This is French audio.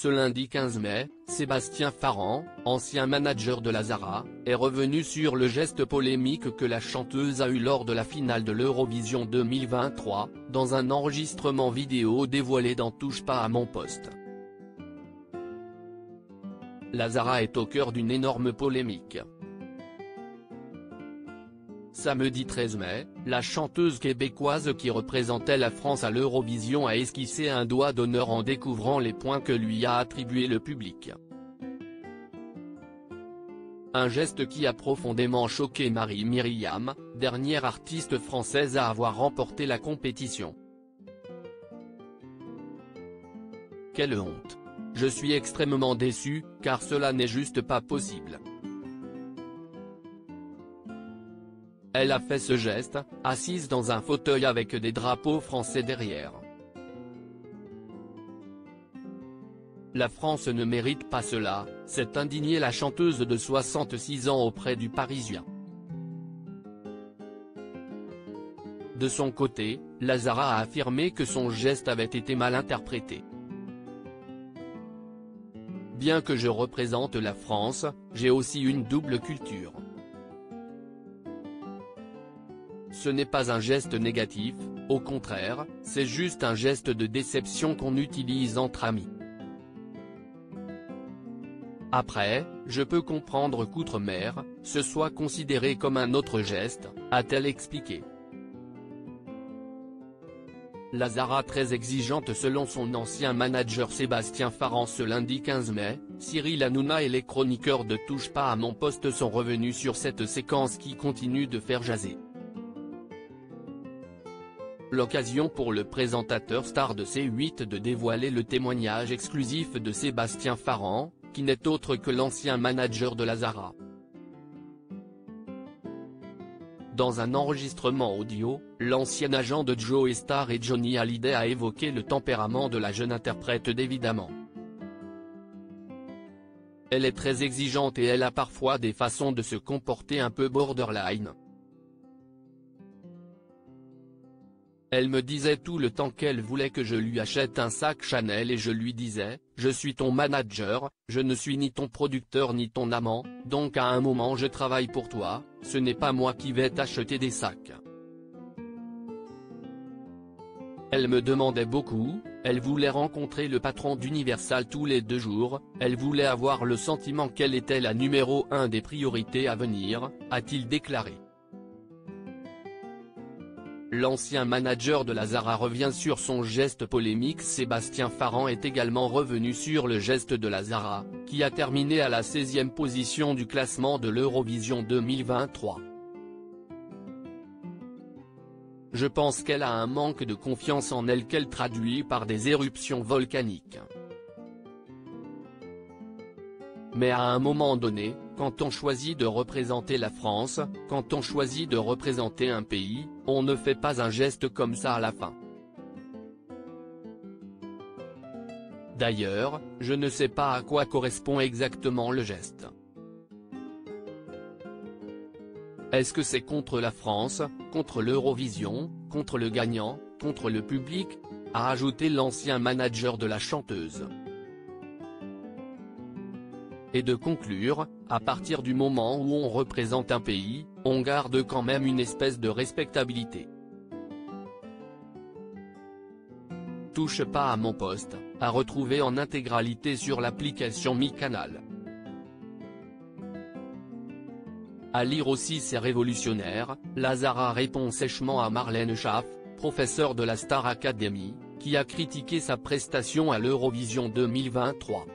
Ce lundi 15 mai, Sébastien Farran, ancien manager de la Zara, est revenu sur le geste polémique que la chanteuse a eu lors de la finale de l'Eurovision 2023, dans un enregistrement vidéo dévoilé dans Touche pas à mon poste. La Zara est au cœur d'une énorme polémique. Samedi 13 mai, la chanteuse québécoise qui représentait la France à l'Eurovision a esquissé un doigt d'honneur en découvrant les points que lui a attribués le public. Un geste qui a profondément choqué Marie-Myriam, dernière artiste française à avoir remporté la compétition. Quelle honte! Je suis extrêmement déçu, car cela n'est juste pas possible. Elle a fait ce geste, assise dans un fauteuil avec des drapeaux français derrière. La France ne mérite pas cela, s'est indignée la chanteuse de 66 ans auprès du Parisien. De son côté, la Zara a affirmé que son geste avait été mal interprété. Bien que je représente la France, j'ai aussi une double culture. Ce n'est pas un geste négatif, au contraire, c'est juste un geste de déception qu'on utilise entre amis. Après, je peux comprendre qu'outre-mer, ce soit considéré comme un autre geste, a-t-elle expliqué. La Zara très exigeante selon son ancien manager Sébastien Farran. Ce lundi 15 mai, Cyril Hanouna et les chroniqueurs de Touche pas à mon poste sont revenus sur cette séquence qui continue de faire jaser. L'occasion pour le présentateur star de C8 de dévoiler le témoignage exclusif de Sébastien Farran, qui n'est autre que l'ancien manager de la Zara. Dans un enregistrement audio, l'ancien agent de Joe Star et Johnny Hallyday a évoqué le tempérament de la jeune interprète d'Évidemment. Elle est très exigeante et elle a parfois des façons de se comporter un peu borderline. Elle me disait tout le temps qu'elle voulait que je lui achète un sac Chanel et je lui disais, je suis ton manager, je ne suis ni ton producteur ni ton amant, donc à un moment je travaille pour toi, ce n'est pas moi qui vais t'acheter des sacs. Elle me demandait beaucoup, elle voulait rencontrer le patron d'Universal tous les 2 jours, elle voulait avoir le sentiment qu'elle était la numéro 1 des priorités à venir, a-t-il déclaré. L'ancien manager de la Zara revient sur son geste polémique. Sébastien Farran est également revenu sur le geste de la Zara, qui a terminé à la 16e position du classement de l'Eurovision 2023. Je pense qu'elle a un manque de confiance en elle qu'elle traduit par des éruptions volcaniques. Mais à un moment donné, quand on choisit de représenter la France, quand on choisit de représenter un pays, on ne fait pas un geste comme ça à la fin. D'ailleurs, je ne sais pas à quoi correspond exactement le geste. Est-ce que c'est contre la France, contre l'Eurovision, contre le gagnant, contre le public, a ajouté l'ancien manager de la chanteuse. Et de conclure, à partir du moment où on représente un pays, on garde quand même une espèce de respectabilité. Touche pas à mon poste, à retrouver en intégralité sur l'application MyCanal. À lire aussi. C'est révolutionnaire, la Zara répond sèchement à Marlène Schaff, professeure de la Star Academy, qui a critiqué sa prestation à l'Eurovision 2023.